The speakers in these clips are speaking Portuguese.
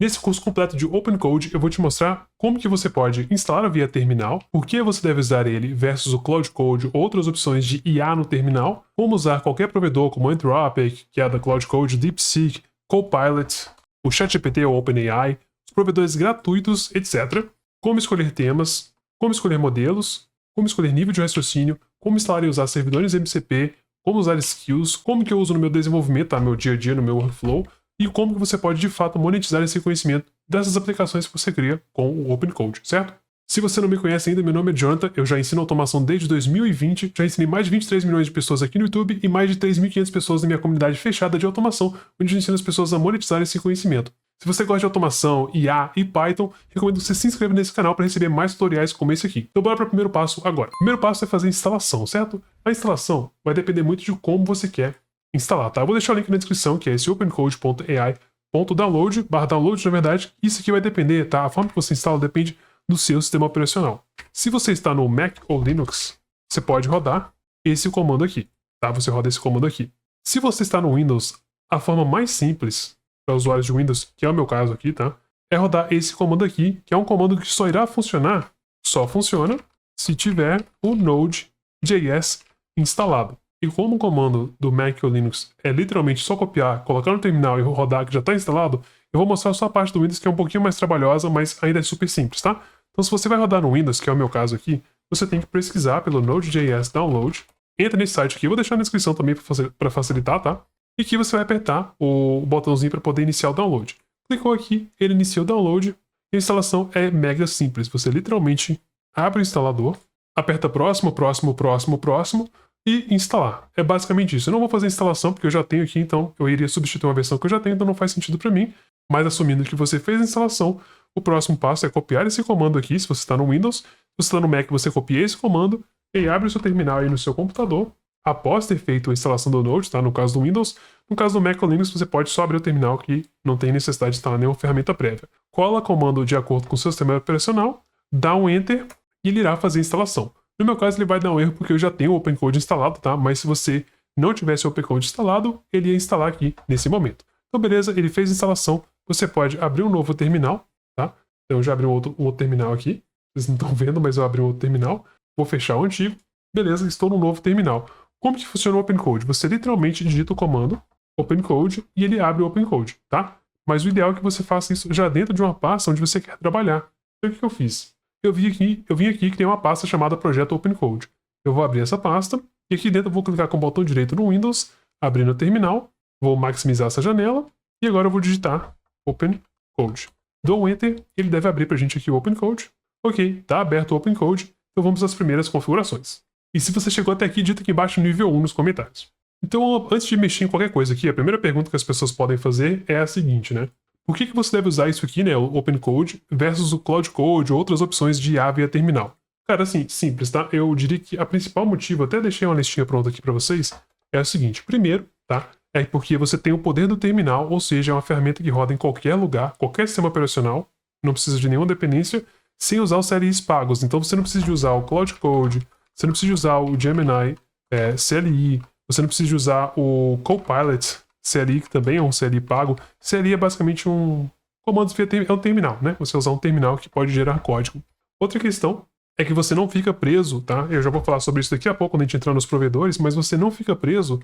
Nesse curso completo de OpenCode, eu vou te mostrar como que você pode instalar via terminal, por que você deve usar ele versus o Cloud Code ou outras opções de IA no terminal, como usar qualquer provedor como Anthropic, que é da Cloud Code, DeepSeek, Copilot, o ChatGPT ou OpenAI, os provedores gratuitos, etc. Como escolher temas, como escolher modelos, como escolher nível de raciocínio, como instalar e usar servidores MCP, como usar skills, como que eu uso no meu desenvolvimento, tá? Meu dia a dia, no meu workflow, e como que você pode de fato monetizar esse conhecimento dessas aplicações que você cria com o OpenCode, certo? Se você não me conhece ainda, meu nome é Jonathan, eu já ensino automação desde 2020, já ensinei mais de 23 milhões de pessoas aqui no YouTube e mais de 3.500 pessoas na minha comunidade fechada de automação, onde eu ensino as pessoas a monetizar esse conhecimento. Se você gosta de automação, IA e Python, recomendo que você se inscreva nesse canal para receber mais tutoriais como esse aqui. Então bora para o primeiro passo agora. O primeiro passo é fazer a instalação, certo? A instalação vai depender muito de como você quer instalar, tá? Eu vou deixar o link na descrição, que é esse opencode.ai.download, /download, na verdade. Isso aqui vai depender, tá? A forma que você instala depende do seu sistema operacional. Se você está no Mac ou Linux, você pode rodar esse comando aqui, tá? Você roda esse comando aqui. Se você está no Windows, a forma mais simples para usuários de Windows, que é o meu caso aqui, tá? É rodar esse comando aqui, que é um comando que só irá funcionar, só funciona se tiver o Node.js instalado. E como o comando do Mac ou Linux é literalmente só copiar, colocar no terminal e rodar que já está instalado, eu vou mostrar só a parte do Windows que é um pouquinho mais trabalhosa, mas ainda é super simples, tá? Então se você vai rodar no Windows, que é o meu caso aqui, você tem que pesquisar pelo Node.js Download. Entra nesse site aqui, eu vou deixar na descrição também para facilitar, tá? E aqui você vai apertar o botãozinho para poder iniciar o download. Clicou aqui, ele inicia o download. E a instalação é mega simples. Você literalmente abre o instalador, aperta próximo, próximo, próximo, próximo e instalar. É basicamente isso. Eu não vou fazer a instalação porque eu já tenho aqui, então eu iria substituir uma versão que eu já tenho, então não faz sentido para mim. Mas assumindo que você fez a instalação, o próximo passo é copiar esse comando aqui, se você está no Windows. Se você está no Mac, você copia esse comando e abre o seu terminal aí no seu computador. Após ter feito a instalação do Node, tá? No caso do Windows. No caso do Mac ou Linux, você pode só abrir o terminal que não tem necessidade de instalar nenhuma ferramenta prévia. Cola comando de acordo com o seu sistema operacional, dá um Enter e ele irá fazer a instalação. No meu caso, ele vai dar um erro porque eu já tenho o OpenCode instalado, tá? Mas se você não tivesse o OpenCode instalado, ele ia instalar aqui nesse momento. Então, beleza, ele fez a instalação. Você pode abrir um novo terminal, tá? Então, eu já abri um outro terminal aqui. Vocês não estão vendo, mas eu abri um outro terminal. Vou fechar o antigo. Beleza, estou no novo terminal. Como que funciona o OpenCode? Você literalmente digita o comando OpenCode e ele abre o OpenCode, tá? Mas o ideal é que você faça isso já dentro de uma pasta onde você quer trabalhar. Então, o que eu fiz? Eu vim aqui que tem uma pasta chamada Projeto OpenCode. Eu vou abrir essa pasta e aqui dentro eu vou clicar com o botão direito no Windows, abrir no terminal, vou maximizar essa janela e agora eu vou digitar OpenCode. Dou um Enter, ele deve abrir pra gente aqui o OpenCode. Ok, tá aberto o OpenCode, então vamos às primeiras configurações. E se você chegou até aqui, digita aqui embaixo nível 1 nos comentários. Então, antes de mexer em qualquer coisa aqui, a primeira pergunta que as pessoas podem fazer é a seguinte, né? Por que você deve usar isso aqui, né, o OpenCode, versus o Cloud Code ou outras opções de IA via terminal? Cara, assim, simples, tá? Eu diria que a principal motivo, até deixei uma listinha pronta aqui para vocês, é o seguinte. Primeiro, tá? É porque você tem o poder do terminal, ou seja, é uma ferramenta que roda em qualquer lugar, qualquer sistema operacional, não precisa de nenhuma dependência, sem usar os CLIs pagos. Então você não precisa de usar o Cloud Code, você não precisa de usar o Gemini CLI, você não precisa de usar o Copilot CLI, que também é um CLI pago. CLI é basicamente um comando via é um terminal, né? Você usar um terminal que pode gerar código. Outra questão é que você não fica preso, tá? Eu já vou falar sobre isso daqui a pouco quando a gente entrar nos provedores, mas você não fica preso,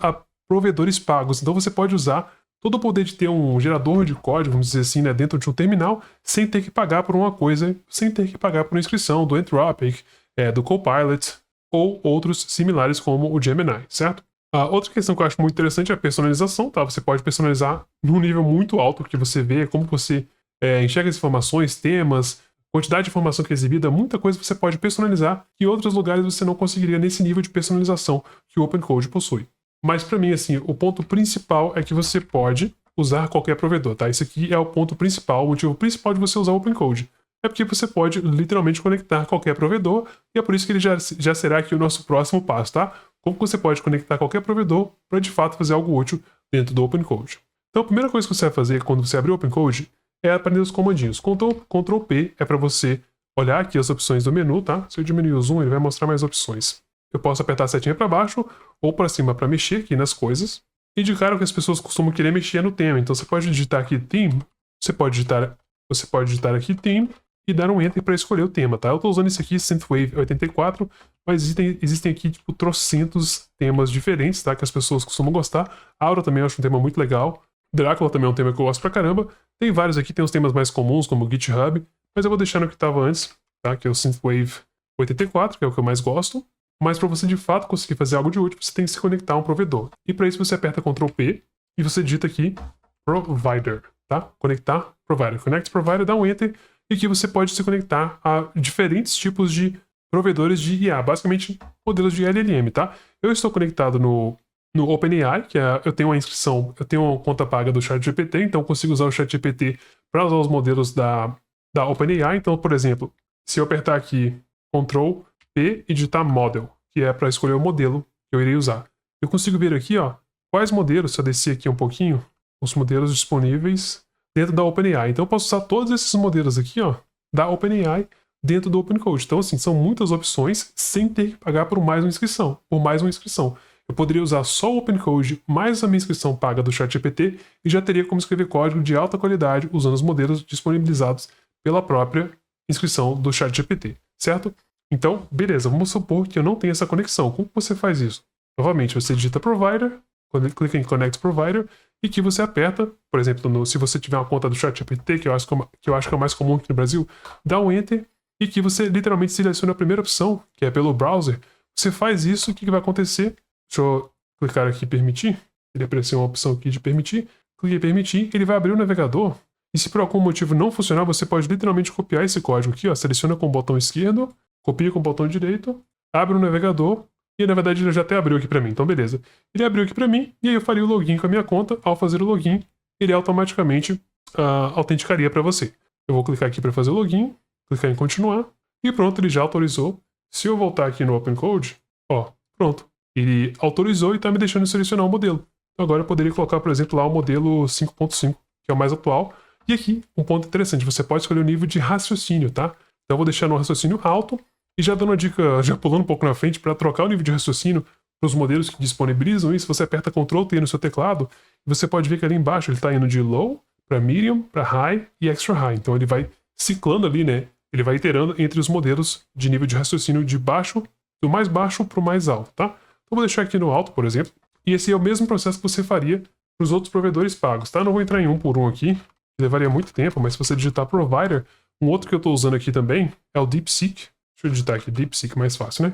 a provedores pagos. Então você pode usar todo o poder de ter um gerador de código, vamos dizer assim, né, dentro de um terminal, sem ter que pagar por uma coisa, sem ter que pagar por uma inscrição do Anthropic, do Copilot ou outros similares como o Gemini, certo? A outra questão que eu acho muito interessante é a personalização, tá? Você pode personalizar num nível muito alto que você vê, como você enxerga as informações, temas, quantidade de informação que é exibida, muita coisa você pode personalizar que em outros lugares você não conseguiria nesse nível de personalização que o OpenCode possui. Mas para mim, assim, o ponto principal é que você pode usar qualquer provedor, tá? Esse aqui é o ponto principal, o motivo principal de você usar o OpenCode. É porque você pode literalmente conectar qualquer provedor, e é por isso que ele já será aqui o nosso próximo passo, tá? Como você pode conectar qualquer provedor para de fato fazer algo útil dentro do OpenCode. Então a primeira coisa que você vai fazer quando você abrir o OpenCode é aprender os comandinhos. Ctrl P é para você olhar aqui as opções do menu, tá? Se eu diminuir o zoom, ele vai mostrar mais opções. Eu posso apertar a setinha para baixo ou para cima para mexer aqui nas coisas. indicaram que as pessoas costumam querer mexer no tema. Então você pode digitar aqui theme, você pode digitar aqui theme e dar um enter para escolher o tema, tá? Eu tô usando esse aqui, Synthwave 84, mas existem aqui, tipo, trocentos temas diferentes, tá? Que as pessoas costumam gostar. Aura também eu acho um tema muito legal. Drácula também é um tema que eu gosto pra caramba. Tem vários aqui, tem os temas mais comuns, como o GitHub, mas eu vou deixar no que tava antes, tá? Que é o Synthwave 84, que é o que eu mais gosto. Mas para você de fato conseguir fazer algo de útil, você tem que se conectar a um provedor. E para isso você aperta Ctrl P e você digita aqui Provider, tá? Conectar Provider. Connect Provider, dá um Enter e aqui você pode se conectar a diferentes tipos de provedores de IA, basicamente modelos de LLM, tá? Eu estou conectado no OpenAI, que eu tenho uma inscrição, eu tenho uma conta paga do ChatGPT, então eu consigo usar o ChatGPT para usar os modelos da OpenAI. Então, por exemplo, se eu apertar aqui Ctrl P e digitar Model, que é para escolher o modelo que eu irei usar. Eu consigo ver aqui, ó, quais modelos, se eu descer aqui um pouquinho, os modelos disponíveis dentro da OpenAI. Então eu posso usar todos esses modelos aqui, ó, da OpenAI dentro do OpenCode. Então, assim, são muitas opções sem ter que pagar por mais uma inscrição. Eu poderia usar só o OpenCode mais a minha inscrição paga do ChatGPT e já teria como escrever código de alta qualidade usando os modelos disponibilizados pela própria inscrição do ChatGPT, certo? Então, beleza, vamos supor que eu não tenho essa conexão. Como você faz isso? Novamente, você digita Provider, clica em Connect Provider, e que você aperta, por exemplo, se você tiver uma conta do ChatGPT, que eu acho que é o mais comum aqui no Brasil, dá um Enter, e que você literalmente seleciona a primeira opção, que é pelo browser. Você faz isso, o que vai acontecer? Deixa eu clicar aqui em Permitir. Ele apareceu uma opção aqui de Permitir. Clique em Permitir, ele vai abrir o navegador, e se por algum motivo não funcionar, você pode literalmente copiar esse código aqui, ó, seleciona com o botão esquerdo, copia com o botão direito, abre o navegador, e na verdade ele já até abriu aqui para mim, então beleza. Ele abriu aqui para mim, e aí eu faria o login com a minha conta. Ao fazer o login, ele automaticamente autenticaria para você. Eu vou clicar aqui para fazer o login, clicar em continuar, e pronto, ele já autorizou. Se eu voltar aqui no OpenCode, ó, pronto. Ele autorizou e está me deixando selecionar o modelo. Então agora eu poderia colocar, por exemplo, lá o modelo 5.5, que é o mais atual. E aqui, um ponto interessante, você pode escolher o nível de raciocínio, tá? Então eu vou deixar no raciocínio alto, e já dando uma dica, já pulando um pouco na frente, para trocar o nível de raciocínio para os modelos que disponibilizam isso, você aperta Ctrl T no seu teclado, e você pode ver que ali embaixo ele está indo de low para medium, para high e extra high. Então ele vai ciclando ali, né? Ele vai iterando entre os modelos de nível de raciocínio de baixo, do mais baixo para o mais alto, tá? Então vou deixar aqui no alto, por exemplo, e esse é o mesmo processo que você faria para os outros provedores pagos, tá? Não vou entrar em um por um aqui, levaria muito tempo, mas se você digitar Provider, um outro que eu estou usando aqui também é o DeepSeek. Deixa eu digitar aqui, DeepSeek, mais fácil, né?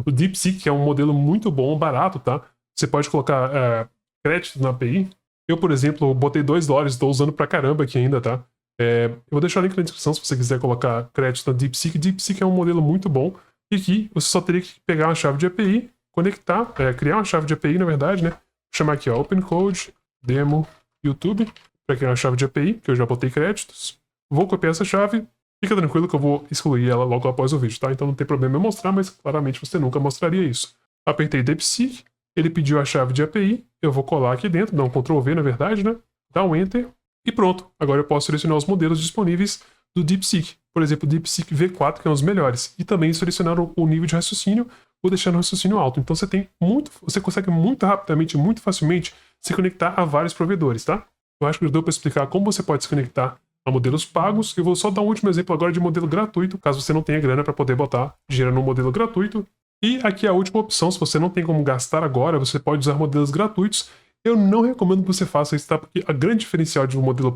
O DeepSeek é um modelo muito bom, barato, tá? Você pode colocar crédito na API. Eu, por exemplo, botei $2, estou usando pra caramba aqui ainda, tá? Eu vou deixar o link na descrição se você quiser colocar crédito na DeepSeek. DeepSeek é um modelo muito bom. E aqui você só teria que pegar uma chave de API, conectar, criar uma chave de API, na verdade, né? Chamar aqui, ó, OpenCode, Demo, YouTube, para criar uma chave de API, que eu já botei créditos. Vou copiar essa chave, fica tranquilo que eu vou excluir ela logo após o vídeo, tá? Então não tem problema eu mostrar, mas claramente você nunca mostraria isso. Apertei DeepSeek, ele pediu a chave de API, eu vou colar aqui dentro, dar um Ctrl V na verdade, né? Dar um Enter e pronto. Agora eu posso selecionar os modelos disponíveis do DeepSeek. Por exemplo, o DeepSeek V4, que é um dos melhores. E também selecionar o nível de raciocínio, vou deixar no raciocínio alto. Então você consegue muito rapidamente, muito facilmente se conectar a vários provedores, tá? Eu acho que deu para explicar como você pode se conectar a modelos pagos. Eu vou só dar um último exemplo agora de modelo gratuito, caso você não tenha grana para poder botar dinheiro no modelo gratuito. E aqui a última opção, se você não tem como gastar agora, você pode usar modelos gratuitos. Eu não recomendo que você faça isso, tá? Porque a grande diferencial de um modelo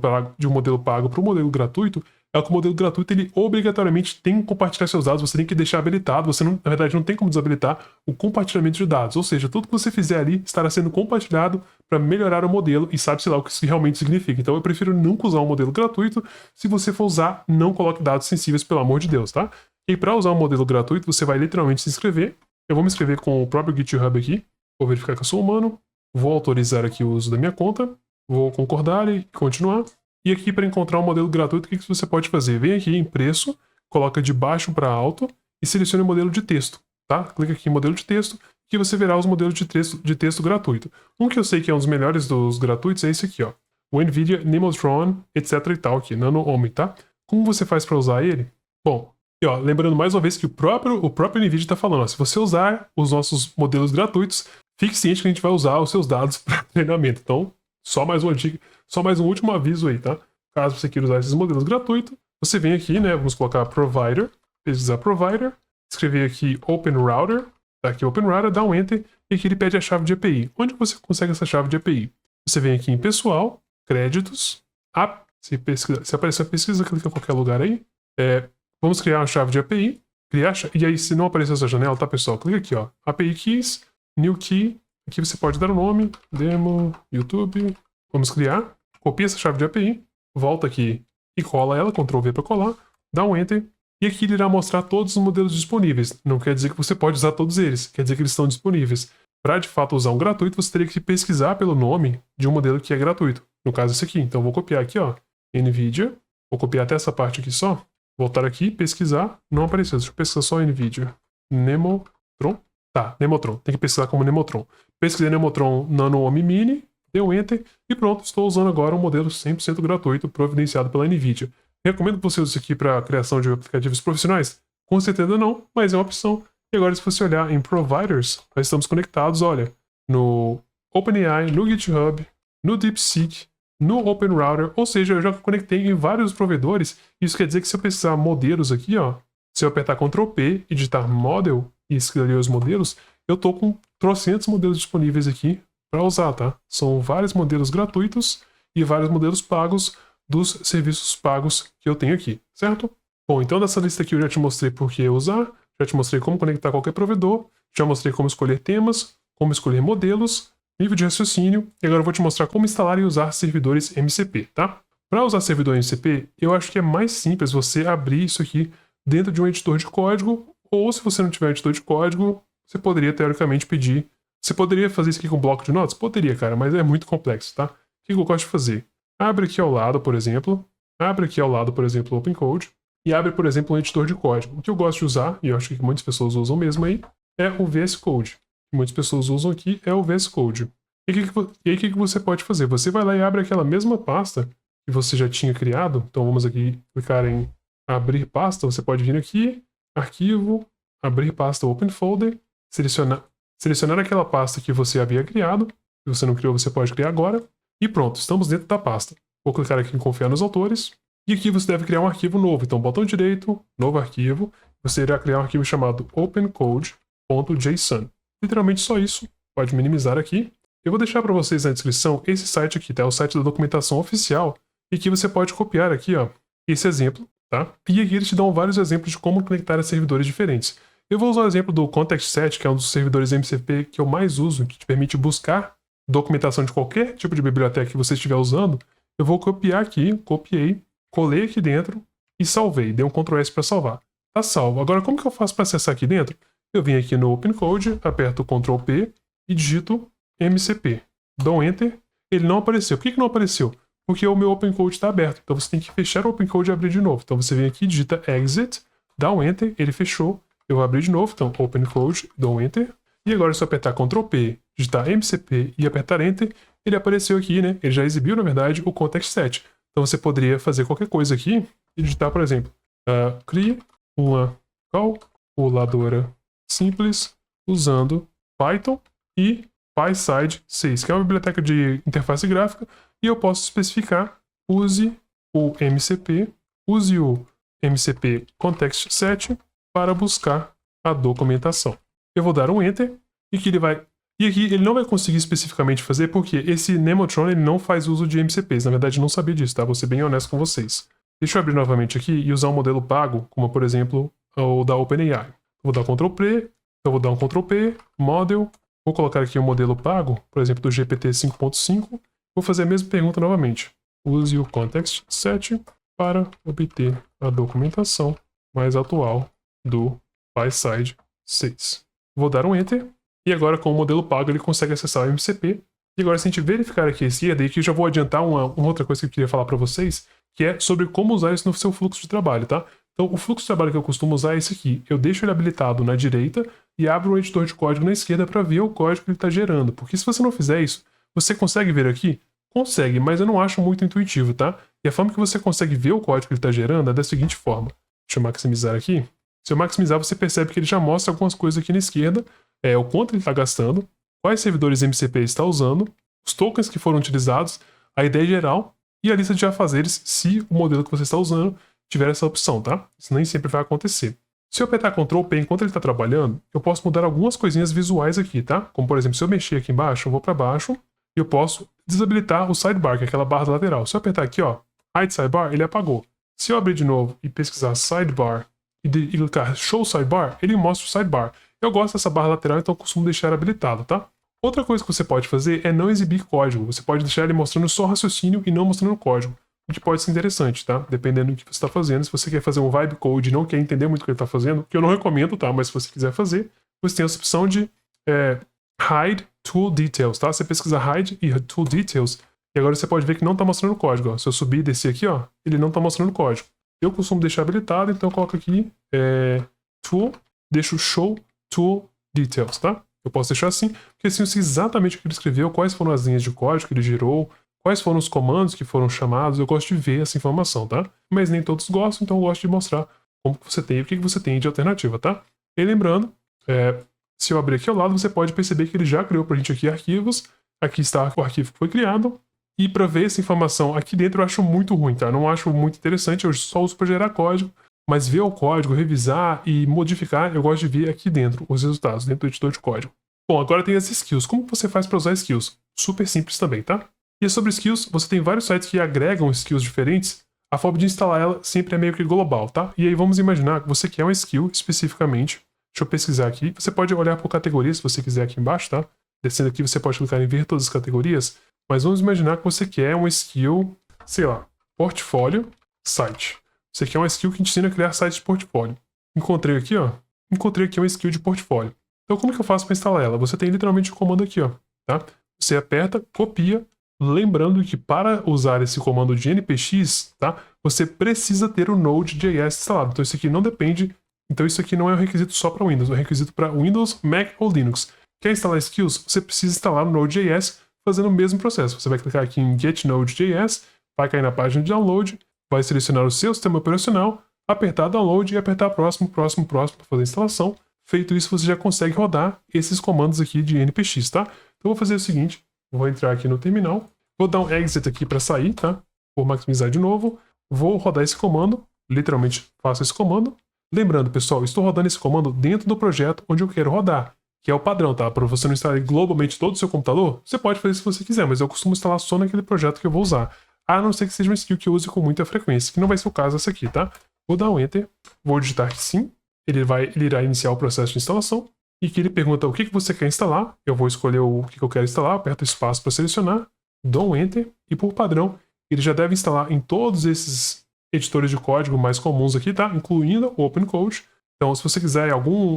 pago para o modelo gratuito é que o modelo gratuito ele obrigatoriamente tem que compartilhar seus dados, você tem que deixar habilitado, você não, na verdade não tem como desabilitar o compartilhamento de dados, ou seja, tudo que você fizer ali estará sendo compartilhado para melhorar o modelo e sabe-se lá o que isso realmente significa. Então eu prefiro nunca usar um modelo gratuito. Se você for usar, não coloque dados sensíveis, pelo amor de Deus, tá? E para usar um modelo gratuito, você vai literalmente se inscrever. Eu vou me inscrever com o próprio GitHub aqui, vou verificar que eu sou humano, vou autorizar aqui o uso da minha conta, vou concordar e continuar. E aqui para encontrar um modelo gratuito, o que você pode fazer? Vem aqui em preço, coloca de baixo para alto e selecione o modelo de texto, tá? Clica aqui em modelo de texto, que você verá os modelos de texto gratuito. Um que eu sei que é um dos melhores dos gratuitos é esse aqui, ó. O NVIDIA Nemotron, etc e tal, aqui, Nano-Omi, tá? Como você faz para usar ele? Bom, e ó, lembrando mais uma vez que o próprio NVIDIA está falando, ó, se você usar os nossos modelos gratuitos, fique ciente que a gente vai usar os seus dados para treinamento. Então, só mais uma dica, só mais um último aviso aí, tá? Caso você queira usar esses modelos gratuitos, você vem aqui, né? Vamos colocar provider, pesquisar provider, escrever aqui open router, tá aqui open router, dá um enter, e aqui ele pede a chave de API. Onde você consegue essa chave de API? Você vem aqui em pessoal, créditos, se aparecer a pesquisa, clica em qualquer lugar aí. Vamos criar uma chave de API, e aí se não aparecer essa janela, tá pessoal? Clica aqui, ó, API Keys, New Key, aqui você pode dar o nome, demo, YouTube, vamos criar, copia essa chave de API, volta aqui e cola ela, Ctrl V para colar, dá um Enter, e aqui ele irá mostrar todos os modelos disponíveis. Não quer dizer que você pode usar todos eles, quer dizer que eles estão disponíveis. Para de fato usar um gratuito, você teria que pesquisar pelo nome de um modelo que é gratuito. No caso esse aqui, então vou copiar aqui, ó, NVIDIA, vou copiar até essa parte aqui só, voltar aqui, pesquisar, não apareceu, deixa eu pesquisar só NVIDIA, Nemotron, tá, Nemotron, tem que pesquisar como Nemotron. Pesquisei Nemotron Nano Omi Mini, deu Enter, e pronto, estou usando agora um modelo 100% gratuito providenciado pela NVIDIA. Recomendo que você use isso aqui para a criação de aplicativos profissionais? Com certeza não, mas é uma opção. E agora, se você olhar em Providers, nós estamos conectados, olha, no OpenAI, no GitHub, no DeepSeek, no OpenRouter, ou seja, eu já conectei em vários provedores. Isso quer dizer que se eu precisar modelos aqui, ó, se eu apertar Ctrl P e digitar Model e escolher os modelos, eu tô com trocentos modelos disponíveis aqui para usar, tá? São vários modelos gratuitos e vários modelos pagos dos serviços pagos que eu tenho aqui, certo? Bom, então dessa lista aqui eu já te mostrei por que usar, já te mostrei como conectar qualquer provedor, já mostrei como escolher temas, como escolher modelos, nível de raciocínio, e agora eu vou te mostrar como instalar e usar servidores MCP, tá? Para usar servidor MCP, eu acho que é mais simples você abrir isso aqui dentro de um editor de código, ou se você não tiver um editor de código, você poderia teoricamente pedir. Você poderia fazer isso aqui com bloco de notas? Poderia, cara, mas é muito complexo, tá? O que eu gosto de fazer? Abre aqui ao lado, por exemplo, o OpenCode, e abre, por exemplo, um editor de código. O que eu gosto de usar, e eu acho que muitas pessoas usam mesmo aí, é o VS Code. O que muitas pessoas usam aqui é o VS Code. E aí o que você pode fazer? Você vai lá e abre aquela mesma pasta que você já tinha criado. Então vamos aqui clicar em abrir pasta. Você pode vir aqui, arquivo, abrir pasta Open Folder, selecionar aquela pasta que você havia criado. Se você não criou, você pode criar agora. E pronto, estamos dentro da pasta. Vou clicar aqui em confiar nos autores. E aqui você deve criar um arquivo novo. Então, botão direito, novo arquivo. Você irá criar um arquivo chamado opencode.json. Literalmente só isso. Pode minimizar aqui. Eu vou deixar para vocês na descrição esse site aqui, tá? É o site da documentação oficial. E aqui você pode copiar aqui, ó, esse exemplo, tá? E aqui eles te dão vários exemplos de como conectar a servidores diferentes. Eu vou usar o exemplo do Context7, que é um dos servidores MCP que eu mais uso, que te permite buscar documentação de qualquer tipo de biblioteca que você estiver usando. Eu vou copiar aqui, copiei, colei aqui dentro e salvei. Dei um Ctrl S para salvar. Tá salvo. Agora, como que eu faço para acessar aqui dentro? Eu vim aqui no OpenCode, aperto Ctrl P e digito MCP. Dou Enter. Ele não apareceu. Por que não apareceu? Porque o meu OpenCode está aberto. Então você tem que fechar o OpenCode e abrir de novo. Então você vem aqui, digita Exit, dá um Enter, ele fechou. Eu vou abrir de novo. Então OpenCode, dou um Enter. E agora se eu apertar Ctrl P, digitar MCP e apertar Enter, ele apareceu aqui, né? Ele já exibiu, na verdade, o Context7. Então você poderia fazer qualquer coisa aqui e digitar, por exemplo, crie uma calculadora simples usando Python e PySide 6, que é uma biblioteca de interface gráfica, e eu posso especificar, use o MCP Context7 para buscar a documentação. Eu vou dar um Enter, e que ele vai... E aqui ele não vai conseguir especificamente fazer, porque esse Nemotron ele não faz uso de MCPs. Na verdade, eu não sabia disso, tá? Vou ser bem honesto com vocês. Deixa eu abrir novamente aqui e usar um modelo pago, como por exemplo o da OpenAI. Vou dar Ctrl P, eu vou dar um Ctrl P, Model, vou colocar aqui um modelo pago, por exemplo do GPT 5.5. Vou fazer a mesma pergunta novamente. Use o Context7 para obter a documentação mais atual do PySide 6. Vou dar um Enter. E agora, com o modelo pago, ele consegue acessar o MCP. E agora, se a gente verificar aqui a esquerda, e aqui eu já vou adiantar uma outra coisa que eu queria falar para vocês, que é sobre como usar isso no seu fluxo de trabalho, tá? Então, o fluxo de trabalho que eu costumo usar é esse aqui. Eu deixo ele habilitado na direita e abro um editor de código na esquerda para ver o código que ele está gerando. Porque se você não fizer isso, você consegue ver aqui? Consegue, mas eu não acho muito intuitivo, tá? E a forma que você consegue ver o código que ele está gerando é da seguinte forma. Deixa eu maximizar aqui. Se eu maximizar, você percebe que ele já mostra algumas coisas aqui na esquerda, o quanto ele está gastando. quais servidores MCP está usando, os tokens que foram utilizados, a ideia geral e a lista de afazeres se o modelo que você está usando tiver essa opção, tá? Isso nem sempre vai acontecer. Se eu apertar Ctrl P enquanto ele está trabalhando, eu posso mudar algumas coisinhas visuais aqui, tá? Como, por exemplo, se eu mexer aqui embaixo, eu vou para baixo e eu posso desabilitar o sidebar, que é aquela barra lateral. Se eu apertar aqui, ó, Hide Sidebar, ele apagou. Se eu abrir de novo e pesquisar Sidebar e clicar Show Sidebar, ele mostra o Sidebar. Eu gosto dessa barra lateral, então eu costumo deixar habilitado, tá? Outra coisa que você pode fazer é não exibir código. Você pode deixar ele mostrando só raciocínio e não mostrando código. O que pode ser interessante, tá? Dependendo do que você está fazendo. Se você quer fazer um vibe code e não quer entender muito o que ele está fazendo, que eu não recomendo, tá? Mas se você quiser fazer, você tem essa opção de Hide Tool Details, tá? Você pesquisa Hide e Tool Details, e agora você pode ver que não está mostrando código. Ó. Se eu subir e descer aqui, ó, ele não está mostrando código. Eu costumo deixar habilitado, então eu coloco aqui Tool, deixo Show Tool Details, tá? Eu posso deixar assim, porque assim eu sei exatamente o que ele escreveu, quais foram as linhas de código que ele gerou, quais foram os comandos que foram chamados, eu gosto de ver essa informação, tá? Mas nem todos gostam, então eu gosto de mostrar como que você tem, o que você tem de alternativa, tá? E lembrando, se eu abrir aqui ao lado, você pode perceber que ele já criou pra gente aqui arquivos, aqui está o arquivo que foi criado, e para ver essa informação aqui dentro eu acho muito ruim, tá? Não acho muito interessante, eu só uso para gerar código, mas ver o código, revisar e modificar, eu gosto de ver aqui dentro os resultados, dentro do editor de código. Bom, agora tem as skills. Como você faz para usar skills? Super simples também, tá? E sobre skills, você tem vários sites que agregam skills diferentes. A forma de instalar ela sempre é meio que global, tá? E aí vamos imaginar que você quer uma skill especificamente. Deixa eu pesquisar aqui. Você pode olhar por categorias se você quiser aqui embaixo, tá? Descendo aqui você pode clicar em ver todas as categorias. Mas vamos imaginar que você quer uma skill, sei lá, portfólio, site. Você quer uma skill que ensina a criar sites de portfólio. Encontrei aqui, ó. Encontrei aqui uma skill de portfólio. Então como que eu faço para instalar ela? Você tem literalmente o comando aqui, ó. Tá? Você aperta, copia. Lembrando que para usar esse comando de npx, tá? Você precisa ter o Node.js instalado. Então isso aqui não depende. Então isso aqui não é um requisito só para Windows, é um requisito para Windows, Mac ou Linux. Quer instalar skills? Você precisa instalar o Node.js fazendo o mesmo processo. Você vai clicar aqui em Get Node.js, vai cair na página de download, vai selecionar o seu sistema operacional, apertar download e apertar próximo para fazer a instalação. Feito isso, você já consegue rodar esses comandos aqui de npx, tá? Então vou fazer o seguinte, vou entrar aqui no terminal, vou dar um exit aqui para sair, tá? Vou maximizar de novo, vou rodar esse comando, literalmente faço esse comando. Lembrando, pessoal, estou rodando esse comando dentro do projeto onde eu quero rodar, que é o padrão, tá? Para você não instalar globalmente todo o seu computador, você pode fazer se você quiser, mas eu costumo instalar só naquele projeto que eu vou usar. A não ser que seja uma skill que eu use com muita frequência, que não vai ser o caso essa aqui, tá? Vou dar um Enter, vou digitar que sim, ele irá iniciar o processo de instalação, e que ele pergunta o que você quer instalar, eu vou escolher o que eu quero instalar, aperto o espaço para selecionar, dou um Enter, e por padrão, ele já deve instalar em todos esses editores de código mais comuns aqui, tá? Incluindo o OpenCode. Então, se você quiser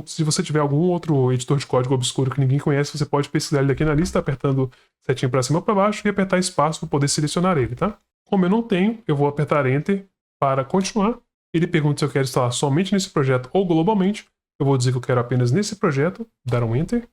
se você tiver algum outro editor de código obscuro que ninguém conhece, você pode pesquisar ele aqui na lista, apertando setinha para cima ou para baixo e apertar espaço para poder selecionar ele, tá? Como eu não tenho, eu vou apertar Enter para continuar. Ele pergunta se eu quero instalar somente nesse projeto ou globalmente. Eu vou dizer que eu quero apenas nesse projeto, dar um Enter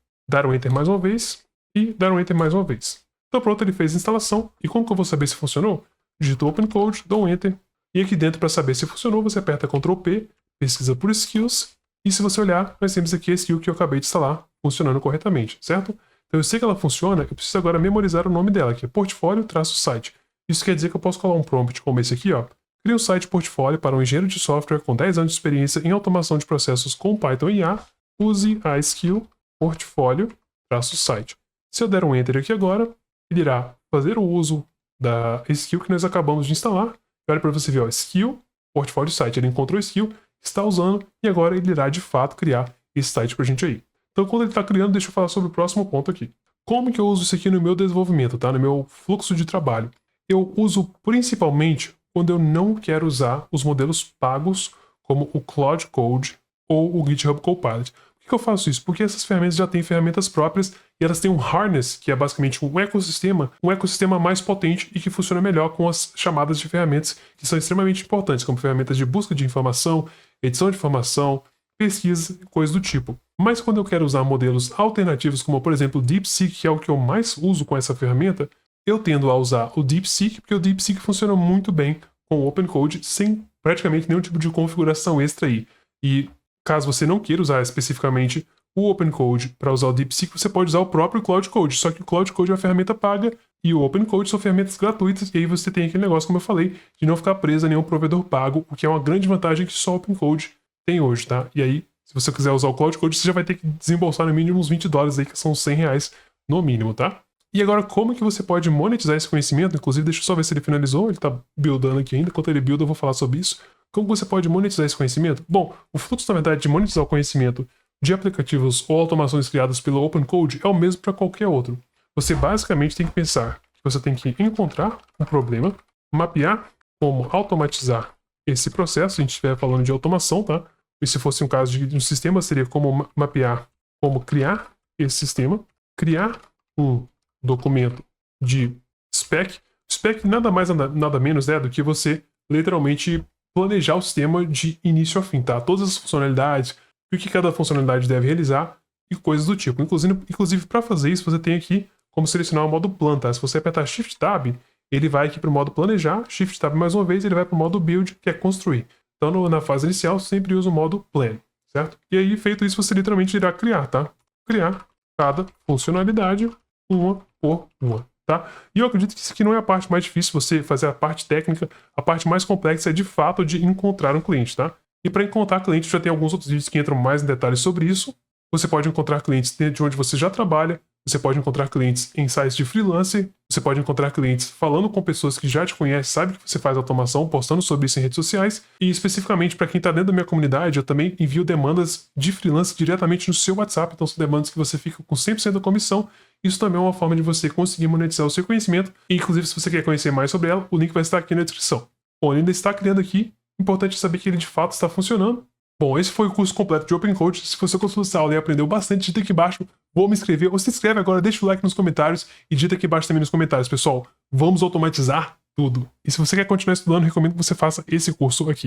mais uma vez e dar um Enter mais uma vez. Então pronto, ele fez a instalação. E como que eu vou saber se funcionou? Digito OpenCode, dou um Enter. E aqui dentro, para saber se funcionou, você aperta Ctrl P, pesquisa por skills. E se você olhar, nós temos aqui a skill que eu acabei de instalar, funcionando corretamente, certo? Então eu sei que ela funciona, eu preciso agora memorizar o nome dela, que é portfólio-site. Isso quer dizer que eu posso colar um prompt como esse aqui, ó. Cria um site portfólio para um engenheiro de software com 10 anos de experiência em automação de processos com Python e IA. Use a skill portfólio-site. Se eu der um Enter aqui agora, ele irá fazer o uso da skill que nós acabamos de instalar. Olha para você ver, ó, skill, portfólio-site. Ele encontrou a skill, está usando, e agora ele irá de fato criar esse site para a gente aí. Então, quando ele está criando, deixa eu falar sobre o próximo ponto aqui. Como que eu uso isso aqui no meu desenvolvimento, tá? No meu fluxo de trabalho? Eu uso principalmente quando eu não quero usar os modelos pagos, como o Claude Code ou o GitHub Copilot. Por que eu faço isso? Porque essas ferramentas já têm ferramentas próprias e elas têm um harness, que é basicamente um ecossistema mais potente e que funciona melhor com as chamadas de ferramentas que são extremamente importantes, como ferramentas de busca de informação, edição de informação, pesquisa, coisas do tipo. Mas quando eu quero usar modelos alternativos, como por exemplo o DeepSeek, que é o que eu mais uso com essa ferramenta, eu tendo a usar o DeepSeek, porque o DeepSeek funciona muito bem com o OpenCode, sem praticamente nenhum tipo de configuração extra aí. E caso você não queira usar especificamente o OpenCode para usar o DeepSeek, você pode usar o próprio Cloud Code, só que o Cloud Code é uma ferramenta paga e o OpenCode são ferramentas gratuitas, e aí você tem aquele negócio, como eu falei, de não ficar preso a nenhum provedor pago, o que é uma grande vantagem que só o OpenCode tem hoje, tá? E aí, se você quiser usar o Cloud Code, você já vai ter que desembolsar no mínimo uns $20 aí, que são R$100 no mínimo, tá? E agora, como que você pode monetizar esse conhecimento? Inclusive, deixa eu só ver se ele finalizou, ele tá buildando aqui ainda, enquanto ele builda eu vou falar sobre isso. Como você pode monetizar esse conhecimento? Bom, o fluxo, na verdade, de monetizar o conhecimento de aplicativos ou automações criadas pelo OpenCode é o mesmo para qualquer outro. Você basicamente tem que pensar que você tem que encontrar um problema, mapear como automatizar esse processo, a gente estiver falando de automação, tá? E se fosse um caso de um sistema, seria como mapear, como criar esse sistema, criar um documento de spec. Spec nada mais nada menos do que você literalmente planejar o sistema de início a fim, tá? Todas as funcionalidades, o que cada funcionalidade deve realizar e coisas do tipo. Inclusive para fazer isso, você tem aqui como selecionar o modo plan, tá? Se você apertar Shift Tab, ele vai aqui para o modo planejar, Shift Tab mais uma vez, ele vai para o modo build, que é construir. Então, na fase inicial, sempre usa o modo plan, certo? E aí, feito isso, você literalmente irá criar, tá? Criar cada funcionalidade uma por uma, tá? E eu acredito que isso aqui não é a parte mais difícil, você fazer a parte técnica, a parte mais complexa é de fato de encontrar um cliente, tá? E para encontrar cliente, já tem alguns outros vídeos que entram mais em detalhes sobre isso. Você pode encontrar clientes dentro de onde você já trabalha, você pode encontrar clientes em sites de freelancer, você pode encontrar clientes falando com pessoas que já te conhecem, sabem que você faz automação, postando sobre isso em redes sociais. E especificamente para quem está dentro da minha comunidade, eu também envio demandas de freelancer diretamente no seu WhatsApp, então são demandas que você fica com 100% da comissão. Isso também é uma forma de você conseguir monetizar o seu conhecimento. E, inclusive, se você quer conhecer mais sobre ela, o link vai estar aqui na descrição. Bom, ele ainda está criando aqui. Importante saber que ele de fato está funcionando. Bom, esse foi o curso completo de OpenCode. Se você gostou dessa aula e aprendeu bastante, digita aqui embaixo, vou me inscrever. Ou se inscreve agora, deixa o like nos comentários e digita aqui embaixo também nos comentários. Pessoal, vamos automatizar tudo. E se você quer continuar estudando, recomendo que você faça esse curso aqui.